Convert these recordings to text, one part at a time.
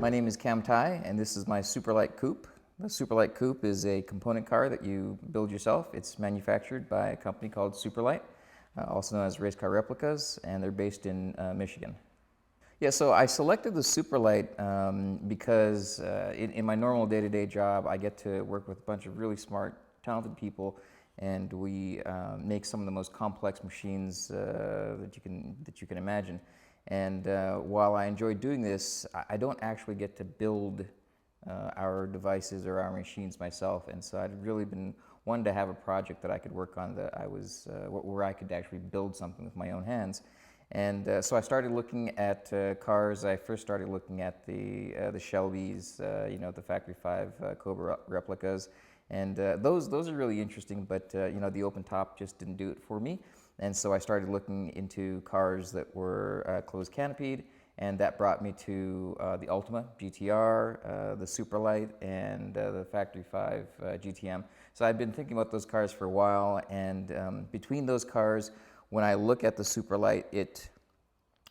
My name is Cam Tai, and this is my Superlite Coupe. The Superlite Coupe is a component car that you build yourself. It's manufactured by a company called Superlite, also known as Race Car Replicas, and they're based in Michigan. Yeah, so I selected the Superlite because in my normal day-to-day job, I get to work with a bunch of really smart, talented people, and we make some of the most complex machines that you can imagine. And while I enjoy doing this, I don't actually get to build our devices or our machines myself. And so I'd really been wanting to have a project that I could work on that where I could actually build something with my own hands. And so I started looking at cars. I first started looking at the Shelbys, the Factory 5 Cobra replicas. And those are really interesting, but the open top just didn't do it for me. And so I started looking into cars that were closed canopied, and that brought me to the Ultima GTR, the Superlite, and the Factory 5 GTM. So I've been thinking about those cars for a while, and between those cars, when I look at the Superlite, it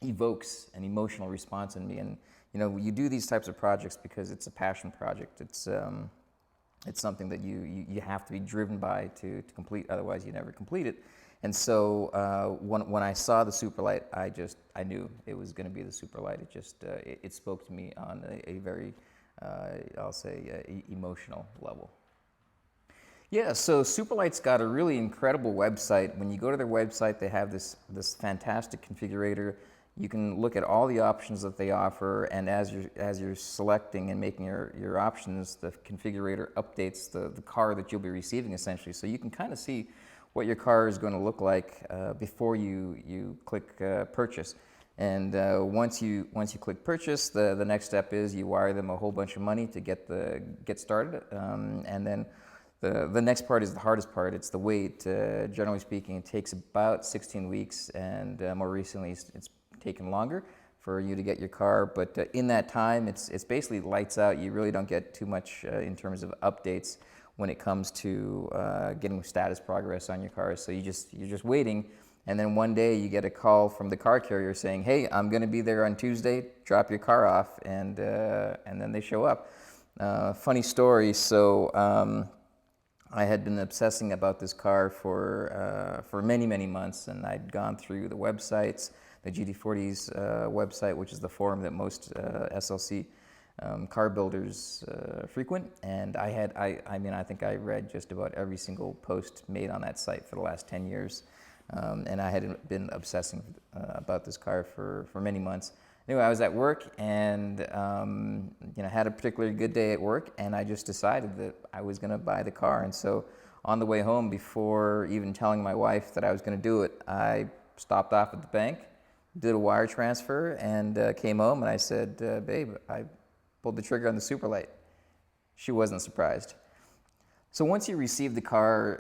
evokes an emotional response in me. And you do these types of projects because it's a passion project. It's something that you have to be driven by to complete, otherwise you never complete it. And so when I saw the Superlite, I knew it was going to be the Superlite. It spoke to me on a very, I'll say, emotional level. Yeah, so Superlite's got a really incredible website. When you go to their website, they have this fantastic configurator. You can look at all the options that they offer, and as you're selecting and making your options, the configurator updates the car that you'll be receiving, essentially. So you can kind of see what your car is going to look like before you click purchase. And once you click purchase, the next step is you wire them a whole bunch of money to get started, and then the next part is the hardest part. It's the wait. Generally speaking, it takes about 16 weeks, and more recently it's taken longer for you to get your car. But in that time, it's basically lights out. You really don't get too much in terms of updates when it comes to getting status progress on your car. So you're just waiting, and then one day you get a call from the car carrier saying, "Hey, I'm going to be there on Tuesday. Drop your car off," and then they show up. Funny story. So I had been obsessing about this car for many months, and I'd gone through the websites, the GT40's website, which is the forum that most SLC car builders frequent, and I think I read just about every single post made on that site for the last 10 years, and I had been obsessing about this car for many months. Anyway, I was at work and had a particularly good day at work, and I just decided that I was going to buy the car. And so on the way home, before even telling my wife that I was going to do it, I stopped off at the bank, did a wire transfer, and came home, and I said, "Babe, I pulled the trigger on the Superlite." She wasn't surprised. So once you receive the car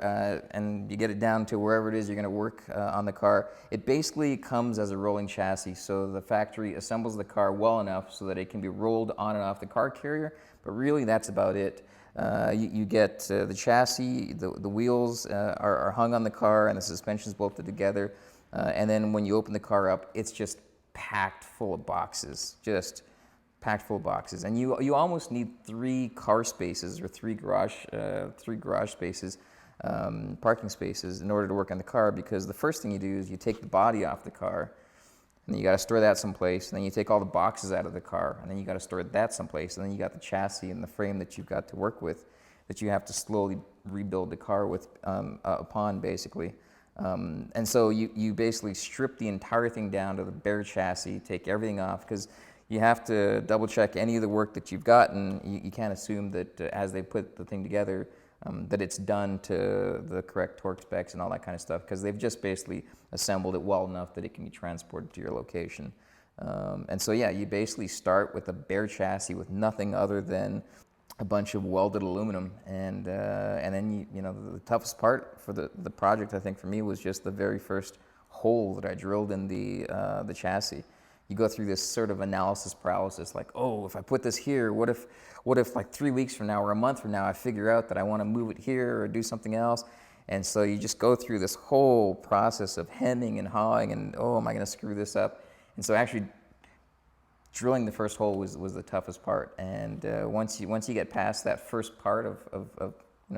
and you get it down to wherever it is you're going to work on the car, it basically comes as a rolling chassis. So the factory assembles the car well enough so that it can be rolled on and off the car carrier, but really that's about it. You get the chassis, the wheels are hung on the car, and the suspension's bolted together. And then when you open the car up, it's just packed full of boxes, and you almost need 3 car spaces or 3 garage spaces, parking spaces, in order to work on the car, because the first thing you do is you take the body off the car, and then you got to store that someplace, and then you take all the boxes out of the car, and then you got to store that someplace, and then you got the chassis and the frame that you've got to work with, that you have to slowly rebuild the car with upon, basically. And so you basically strip the entire thing down to the bare chassis, take everything off, because you have to double check any of the work that you've gotten. You can't assume that as they put the thing together that it's done to the correct torque specs and all that kind of stuff, because they've just basically assembled it well enough that it can be transported to your location. And so yeah, you basically start with a bare chassis with nothing other than a bunch of welded aluminum, and then the toughest part for the project, I think, for me, was just the very first hole that I drilled in the chassis. You go through this sort of analysis paralysis, like, oh, if I put this here, what if like 3 weeks from now or a month from now I figure out that I want to move it here or do something else? And so you just go through this whole process of hemming and hawing, and oh, am I going to screw this up? And so actually drilling the first hole was the toughest part. And once you get past that first part of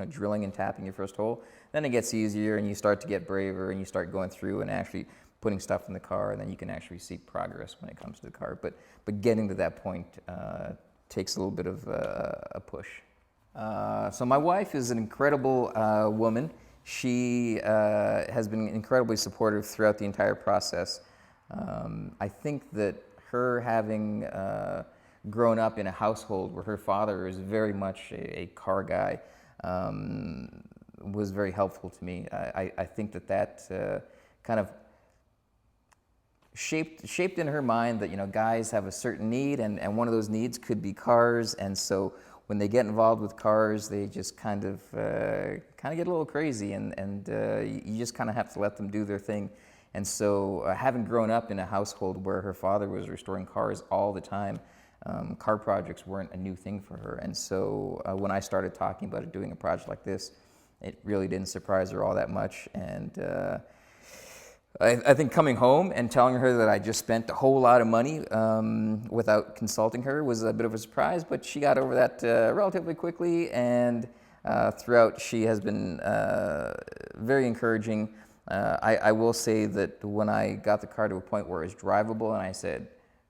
drilling and tapping your first hole, then it gets easier, and you start to get braver, and you start going through and actually putting stuff in the car, and then you can actually see progress when it comes to the car. But getting to that point takes a little bit of a push. So my wife is an incredible woman. She has been incredibly supportive throughout the entire process. I think that her having grown up in a household where her father is very much a car guy was very helpful to me. I think that kind of shaped in her mind that guys have a certain need, and one of those needs could be cars, and so when they get involved with cars, they just kind of get a little crazy, and you just kind of have to let them do their thing. And so having grown up in a household where her father was restoring cars all the time, car projects weren't a new thing for her. And so when I started talking about doing a project like this, it really didn't surprise her all that much. And I think coming home and telling her that I just spent a whole lot of money without consulting her was a bit of a surprise, but she got over that relatively quickly, and throughout she has been very encouraging. I will say that when I got the car to a point where it was drivable and I said,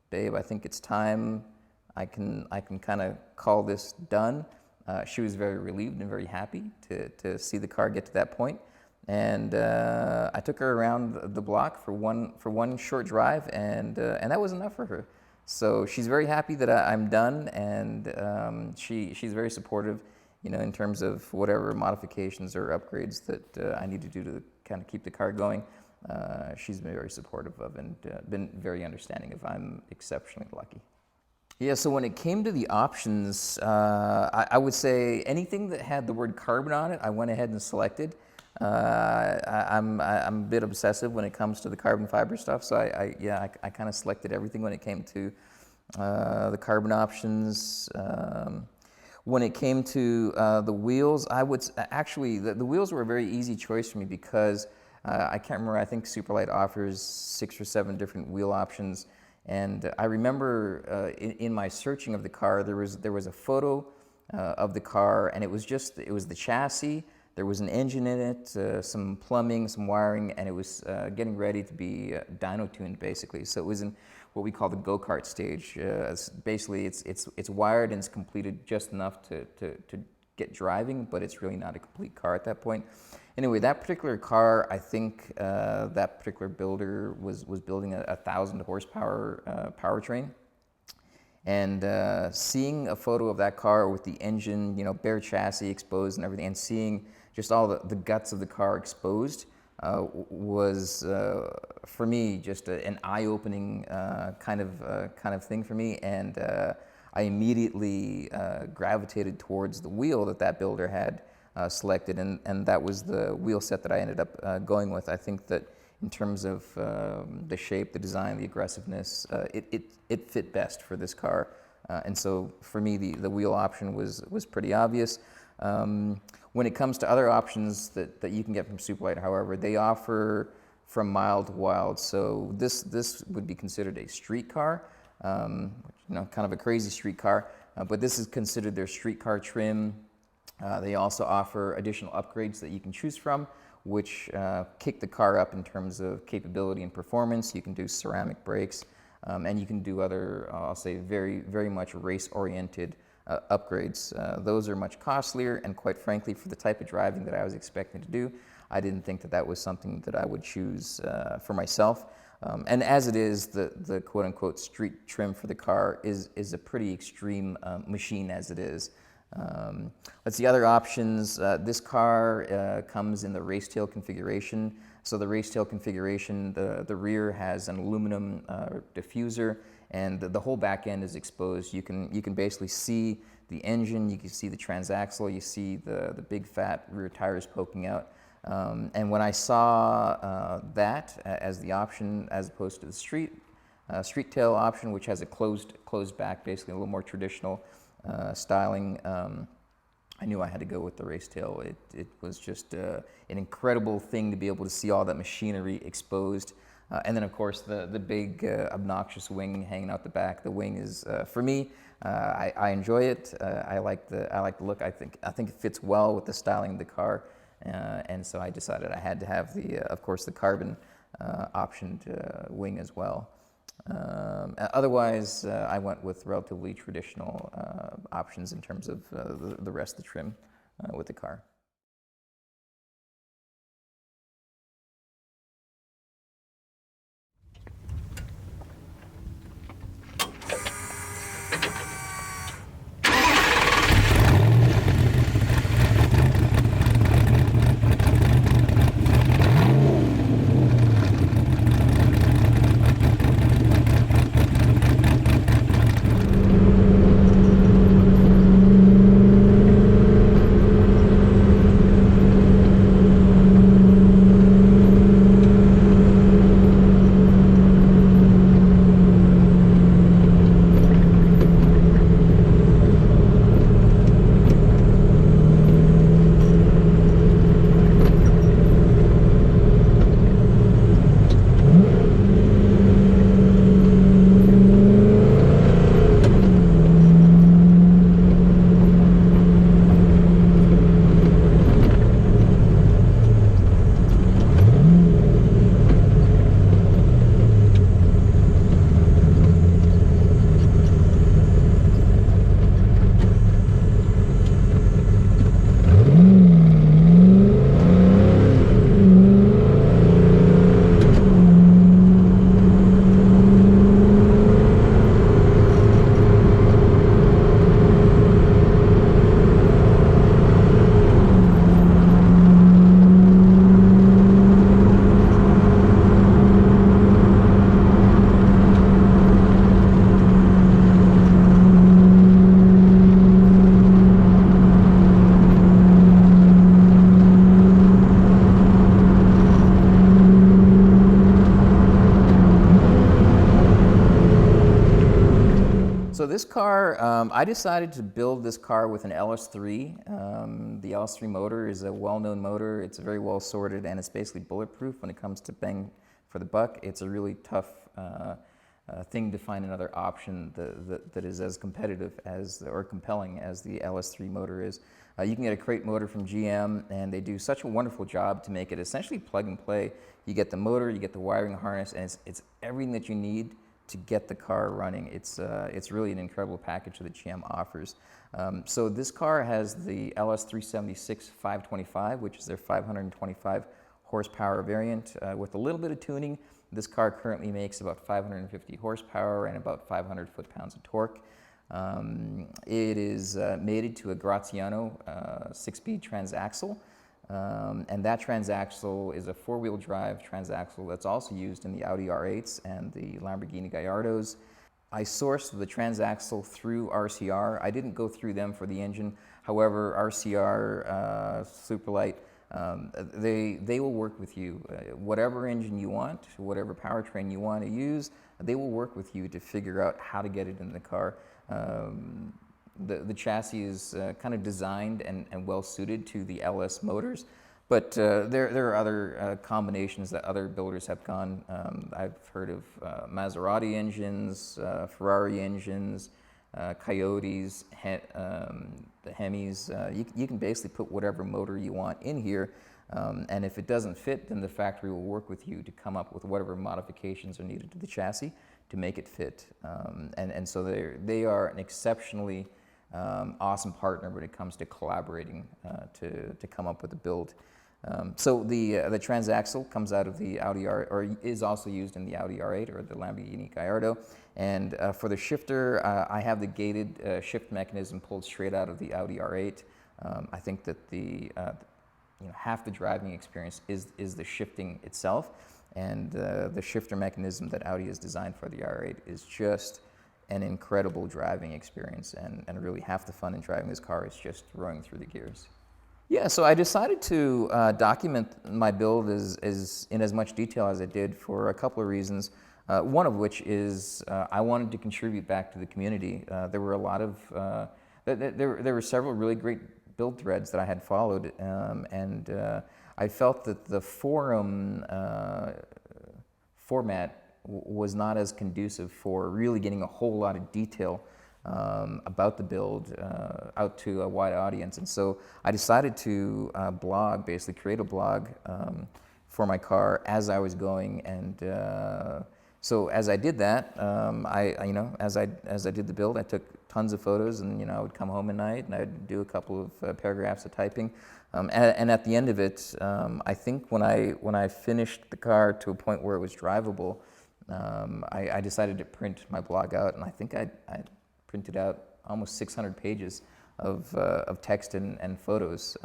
"Babe, I think it's time, I can kind of call this done," she was very relieved and very happy to see the car get to that point. And I took her around the block for one short drive, and that was enough for her. So she's very happy that I'm done, and she's very supportive, in terms of whatever modifications or upgrades that I need to do to kind of keep the car going. She's been very supportive of, and been very understanding of. I'm exceptionally lucky. Yeah, so when it came to the options, I would say anything that had the word carbon on it, I went ahead and selected. I'm a bit obsessive when it comes to the carbon fiber stuff, so I kind of selected everything when it came to the carbon options. When it came to the wheels, I would actually the wheels were a very easy choice for me because I can't remember. I think Superlite offers 6 or 7 different wheel options, and I remember in my searching of the car, there was a photo of the car, and it was the chassis. There was an engine in it, some plumbing, some wiring, and it was getting ready to be dyno tuned, basically. So it was in what we call the go-kart stage. Basically, it's wired and it's completed just enough to get driving, but it's really not a complete car at that point. Anyway, that particular car, I think that particular builder was building a 1,000 horsepower powertrain. And seeing a photo of that car with the engine, bare chassis exposed and everything, and seeing just all the guts of the car exposed was, for me, just an eye-opening kind of thing for me. And I immediately gravitated towards the wheel that builder had selected, and that was the wheel set that I ended up going with. I think that in terms of the shape, the design, the aggressiveness, it fit best for this car. And so for me, the wheel option was pretty obvious. When it comes to other options that you can get from Superlite, however, they offer from mild to wild. So this would be considered a street car, kind of a crazy street car, but this is considered their street car trim. They also offer additional upgrades that you can choose from, which kick the car up in terms of capability and performance. You can do ceramic brakes, and you can do other, I'll say, very, very much race-oriented upgrades. Those are much costlier, and quite frankly, for the type of driving that I was expecting to do, I didn't think that was something that I would choose for myself. And as it is, the quote-unquote street trim for the car is a pretty extreme machine as it is. Let's see other options. This car comes in the race tail configuration. So the race tail configuration, the rear has an aluminum diffuser, and the whole back end is exposed. You can basically see the engine, you can see the transaxle, you see the big fat rear tires poking out. And when I saw that as the option, as opposed to the street tail option, which has a closed back, basically a little more traditional styling, I knew I had to go with the race tail. It was just an incredible thing to be able to see all that machinery exposed. And then, of course, the big obnoxious wing hanging out the back. The wing is, for me, I enjoy it. I like the look. I think it fits well with the styling of the car, and so I decided I had to have of course, the carbon optioned wing as well. Otherwise, I went with relatively traditional options in terms of the rest of the trim with the car. So this car, I decided to build this car with an LS3. The LS3 motor is a well-known motor. It's very well sorted, and it's basically bulletproof when it comes to bang for the buck. It's a really tough thing to find another option that is as competitive as or compelling as the LS3 motor is. You can get a crate motor from GM, and they do such a wonderful job to make it essentially plug and play. You get the motor, you get the wiring harness, and it's everything that you need to get the car running. It's really an incredible package that GM offers. So this car has the LS376 525, which is their 525 horsepower variant. With a little bit of tuning, this car currently makes about 550 horsepower and about 500 foot-pounds of torque. It is mated to a Graziano 6-speed transaxle. And that transaxle is a four-wheel drive transaxle that's also used in the Audi R8s and the Lamborghini Gallardos. I sourced the transaxle through RCR. I didn't go through them for the engine. However, RCR, Superlite, they will work with you. Whatever engine you want, whatever powertrain you want to use, they will work with you to figure out how to get it in the car. The chassis is kind of designed and well suited to the LS motors, but there are other combinations that other builders have gone. I've heard of Maserati engines, Ferrari engines, Coyotes, the Hemis. You can basically put whatever motor you want in here, and if it doesn't fit, then the factory will work with you to come up with whatever modifications are needed to the chassis to make it fit. And so they are an exceptionally awesome partner when it comes to collaborating to come up with a build. So the transaxle comes out of the Audi R, or is also used in the Audi R8 or the Lamborghini Gallardo. And for the shifter, I have the gated shift mechanism pulled straight out of the Audi R8. I think that half the driving experience is the shifting itself, and the shifter mechanism that Audi has designed for the R8 is just an incredible driving experience, and really half the fun in driving this car is just rowing through the gears. Yeah, so I decided to document my build in as much detail as I did for a couple of reasons. One of which is I wanted to contribute back to the community. There were a lot of, there were several really great build threads that I had followed, and I felt that the forum format was not as conducive for really getting a whole lot of detail about the build out to a wide audience. And so I decided to blog, basically create a blog for my car as I was going. And so as I did that, as I did the build, I took tons of photos, and I would come home at night and I'd do a couple of paragraphs of typing. And at the end of it, I think when I finished the car to a point where it was drivable, I decided to print my blog out, and I think I printed out almost 600 pages of text and photos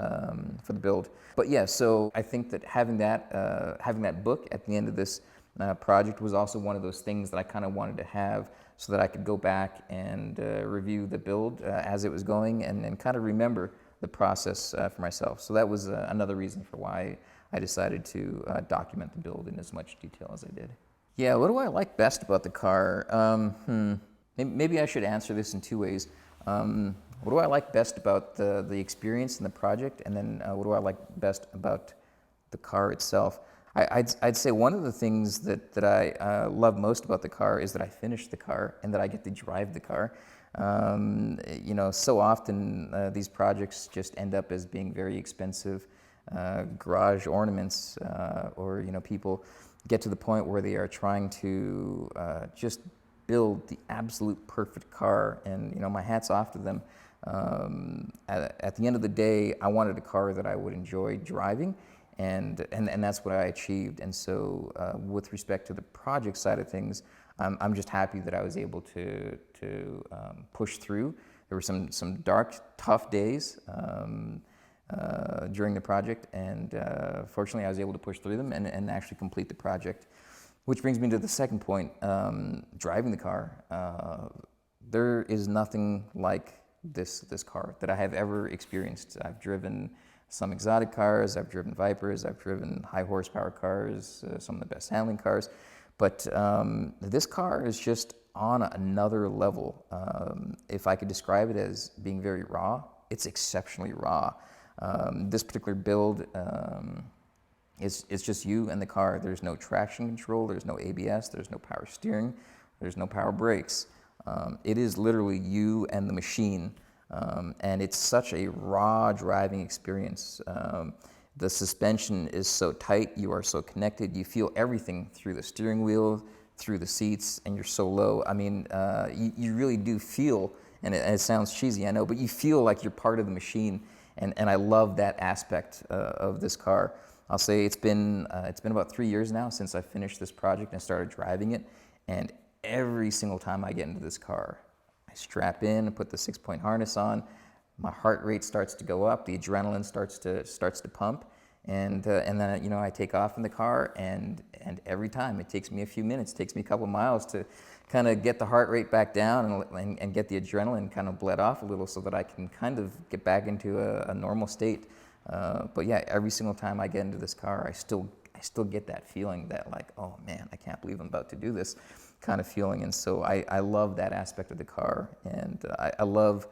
for the build. But yeah, so I think that having that book at the end of this project was also one of those things that I kind of wanted to have, so that I could go back and review the build as it was going, and kind of remember the process for myself. So that was another reason for why I decided to document the build in as much detail as I did. Yeah, what do I like best about the car? Maybe I should answer this in two ways. What do I like best about the experience and the project, and then what do I like best about the car itself? I'd say one of the things that I love most about the car is that I finished the car and that I get to drive the car. So often these projects just end up as being very expensive garage ornaments, or people get to the point where they are trying to just build the absolute perfect car, and my hat's off to them. At the end of the day, I wanted a car that I would enjoy driving, and that's what I achieved. And so with respect to the project side of things, I'm just happy that I was able to push through. There were some dark, tough days during the project, and fortunately I was able to push through them and actually complete the project. Which brings me to the second point, driving the car. There is nothing like this car that I have ever experienced. I've driven some exotic cars, I've driven Vipers, I've driven high horsepower cars, some of the best handling cars, but this car is just on another level. If I could describe it as being very raw, it's exceptionally raw. This particular build, it's just you and the car. There's no traction control, there's no ABS, there's no power steering, there's no power brakes. It is literally you and the machine, and it's such a raw driving experience. The suspension is so tight, you are so connected, you feel everything through the steering wheel, through the seats, and you're so low. I mean, you really do feel, and it sounds cheesy, I know, but you feel like you're part of the machine, and I love that aspect of this car. I'll say it's been about 3 years now since I finished this project and started driving it, and every single time I get into this car, I strap in and put the 6-point harness on, my heart rate starts to go up, the adrenaline starts to pump, and then I take off in the car, and every time it takes me a few minutes, it takes me a couple miles to kind of get the heart rate back down and get the adrenaline kind of bled off a little, so that I can kind of get back into a normal state. But yeah, every single time I get into this car, I still get that feeling that, like, oh man, I can't believe I'm about to do this kind of feeling. And so I love that aspect of the car, and I love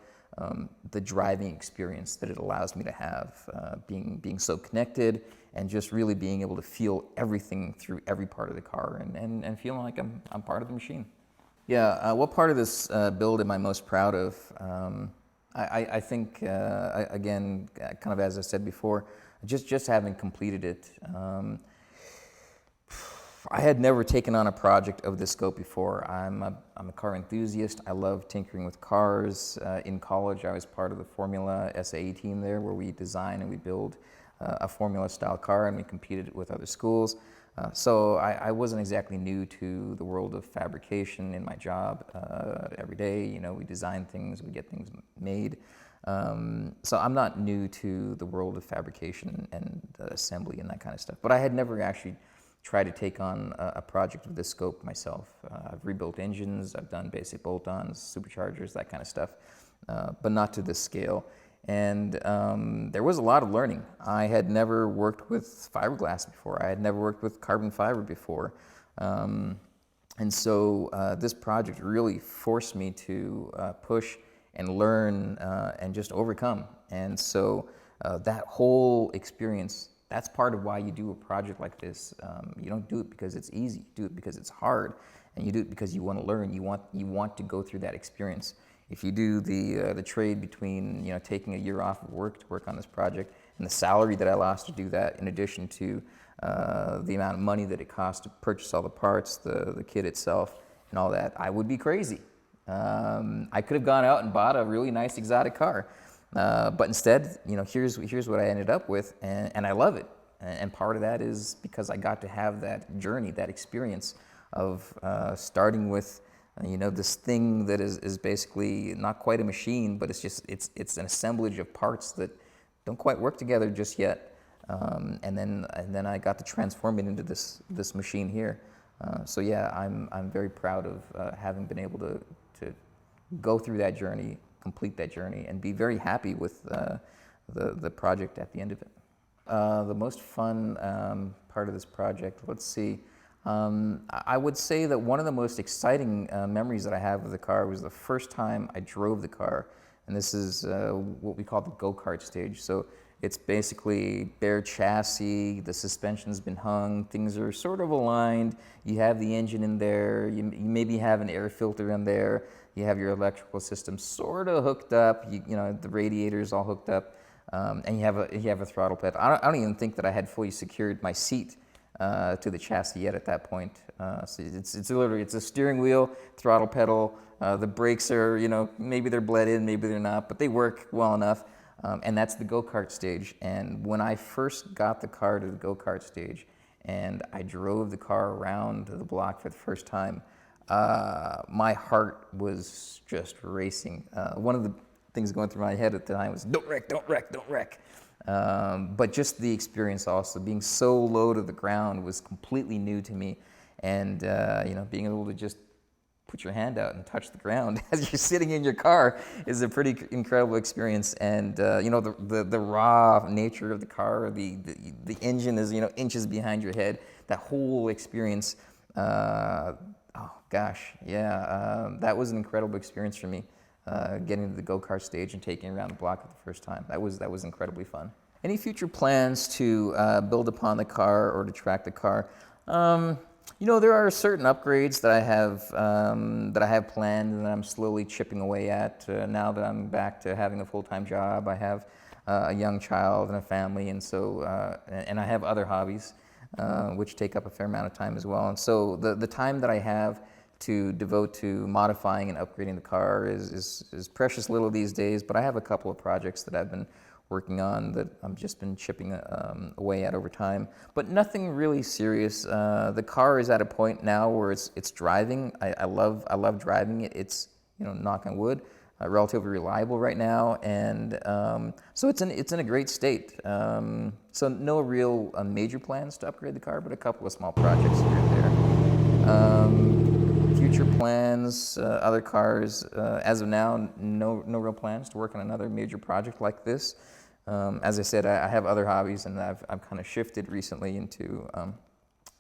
the driving experience that it allows me to have, being so connected and just really being able to feel everything through every part of the car, and feeling like I'm part of the machine. Yeah, what part of this build am I most proud of? I think, again, kind of as I said before, just having completed it. I had never taken on a project of this scope before. I'm a car enthusiast. I love tinkering with cars. In college, I was part of the Formula SAE team there, where we design and we build a Formula-style car, and we competed with other schools. So I wasn't exactly new to the world of fabrication in my job. Every day, we design things, we get things made. So I'm not new to the world of fabrication and assembly and that kind of stuff. But I had never actually tried to take on a project of this scope myself. I've rebuilt engines, I've done basic bolt-ons, superchargers, that kind of stuff, but not to this scale. And there was a lot of learning. I had never worked with fiberglass before. I had never worked with carbon fiber before. And so this project really forced me to push and learn and just overcome. And so that whole experience that's part of why you do a project like this. You don't do it because it's easy. You do it because it's hard, and you do it because you want to learn. You want to go through that experience. If you do the trade between taking a year off of work to work on this project and the salary that I lost to do that, in addition to the amount of money that it costs to purchase all the parts, the kit itself, and all that, I would be crazy. I could have gone out and bought a really nice exotic car, but instead, here's what I ended up with, and I love it. And part of that is because I got to have that journey, that experience of starting with this thing that is basically not quite a machine, but it's an assemblage of parts that don't quite work together just yet. And then I got to transform it into this machine here. So yeah, I'm very proud of having been able to go through that journey, complete that journey, and be very happy with the project at the end of it. The most fun part of this project, let's see. I would say that one of the most exciting memories that I have of the car was the first time I drove the car. And this is what we call the go-kart stage. So it's basically bare chassis, the suspension's been hung, things are sort of aligned, you have the engine in there, you maybe have an air filter in there, you have your electrical system sort of hooked up, the radiator's all hooked up, and you have a throttle pedal. I don't even think that I had fully secured my seat to the chassis yet at that point. So it's literally a steering wheel, throttle pedal. The brakes are, maybe they're bled in, maybe they're not, but they work well enough. And that's the go-kart stage. And when I first got the car to the go-kart stage and I drove the car around the block for the first time, my heart was just racing. One of the things going through my head at the time was, don't wreck, don't wreck, don't wreck. But just the experience also, being so low to the ground was completely new to me. And, being able to just put your hand out and touch the ground as you're sitting in your car is a pretty incredible experience. And, the raw nature of the car, the engine is, inches behind your head, that whole experience, that was an incredible experience for me. Getting to the go-kart stage and taking it around the block for the first time. That was incredibly fun. Any future plans to build upon the car or to track the car? There are certain upgrades that I have planned and that I'm slowly chipping away at. Now that I'm back to having a full-time job, I have a young child and a family, and so and I have other hobbies which take up a fair amount of time as well. And so the time that I have to devote to modifying and upgrading the car is precious little these days, but I have a couple of projects that I've been working on that I've just been chipping away at over time, but nothing really serious. The car is at a point now where it's driving. I love driving it. It's, knock on wood, relatively reliable right now, and so it's in a great state. So no real major plans to upgrade the car, but a couple of small projects here and there. Future plans, other cars. As of now, no real plans to work on another major project like this. As I said, I have other hobbies, and I've kind of shifted recently into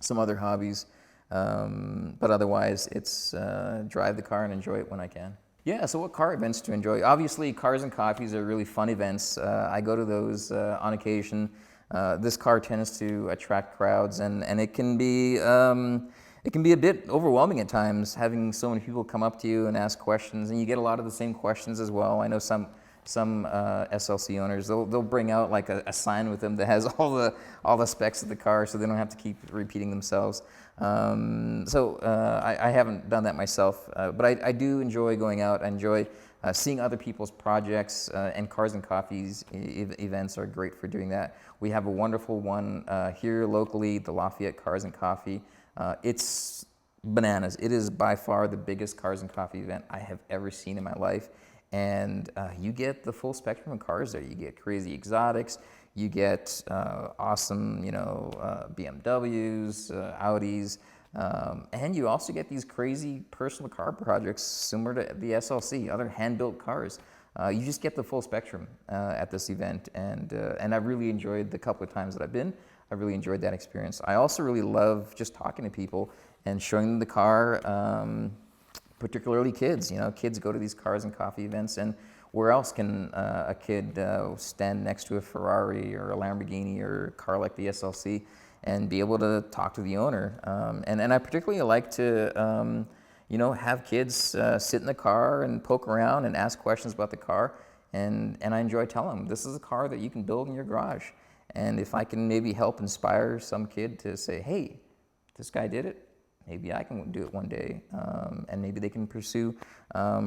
some other hobbies. But otherwise, it's drive the car and enjoy it when I can. Yeah, so what car events to enjoy? Obviously, cars and coffees are really fun events. I go to those on occasion. This car tends to attract crowds, and it can be a bit overwhelming at times, having so many people come up to you and ask questions, and you get a lot of the same questions as well. I know some SLC owners, they'll bring out like a sign with them that has all the specs of the car, so they don't have to keep repeating themselves. I haven't done that myself, but I do enjoy going out. I enjoy seeing other people's projects, and Cars and Coffees events are great for doing that. We have a wonderful one here locally, the Lafayette Cars and Coffee. It's bananas. It is by far the biggest Cars and Coffee event I have ever seen in my life. And you get the full spectrum of cars there. You get crazy exotics, you get awesome, BMWs, Audis, and you also get these crazy personal car projects similar to the SLC, other hand-built cars. You just get the full spectrum at this event, and I really enjoyed the couple of times that I've been. I really enjoyed that experience. I also really love just talking to people and showing them the car. particularly kids. You know, kids go to these cars and coffee events, and where else can a kid stand next to a Ferrari or a Lamborghini or a car like the SLC and be able to talk to the owner? And I particularly like to, you know, have kids sit in the car and poke around and ask questions about the car. And I enjoy telling them, this is a car that you can build in your garage. And if I can maybe help inspire some kid to say, hey, this guy did it, maybe I can do it one day. And maybe they can pursue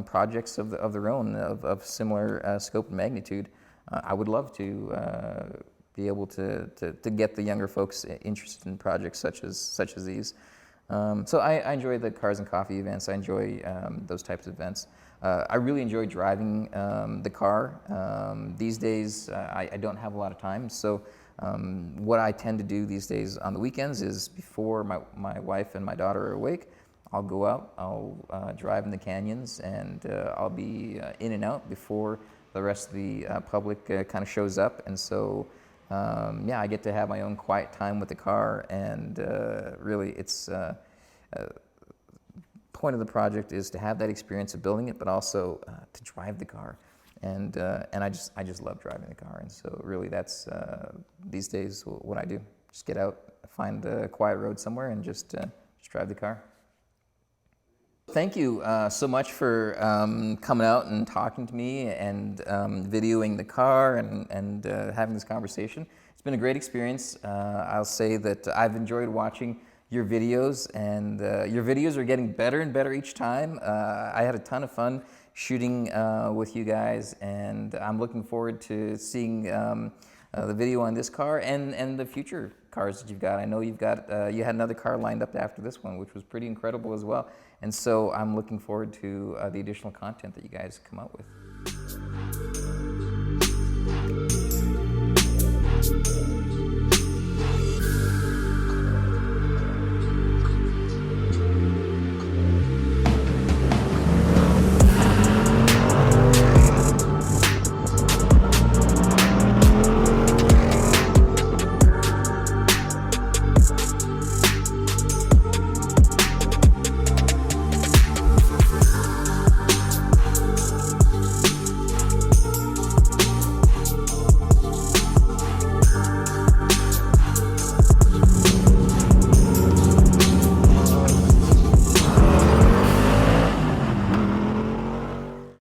projects of their own, of similar scope and magnitude. I would love to be able to get the younger folks interested in projects such as these. So I enjoy the cars and coffee events. I enjoy those types of events. I really enjoy driving the car. These days, I don't have a lot of time, so what I tend to do these days on the weekends is before my wife and my daughter are awake, I'll go out, I'll drive in the canyons, and I'll be in and out before the rest of the public kind of shows up. And so, yeah, I get to have my own quiet time with the car, and really it's point of the project is to have that experience of building it, but also to drive the car. And I just love driving the car, and so really that's these days what I do. Just get out, find a quiet road somewhere, and just drive the car. Thank you so much for coming out and talking to me and videoing the car and having this conversation. It's been a great experience. I'll say that I've enjoyed watching your videos, and your videos are getting better and better each time. I had a ton of fun shooting with you guys, and I'm looking forward to seeing the video on this car and the future cars that you've got. I know you've got you had another car lined up after this one, which was pretty incredible as well. And so I'm looking forward to the additional content that you guys come out with.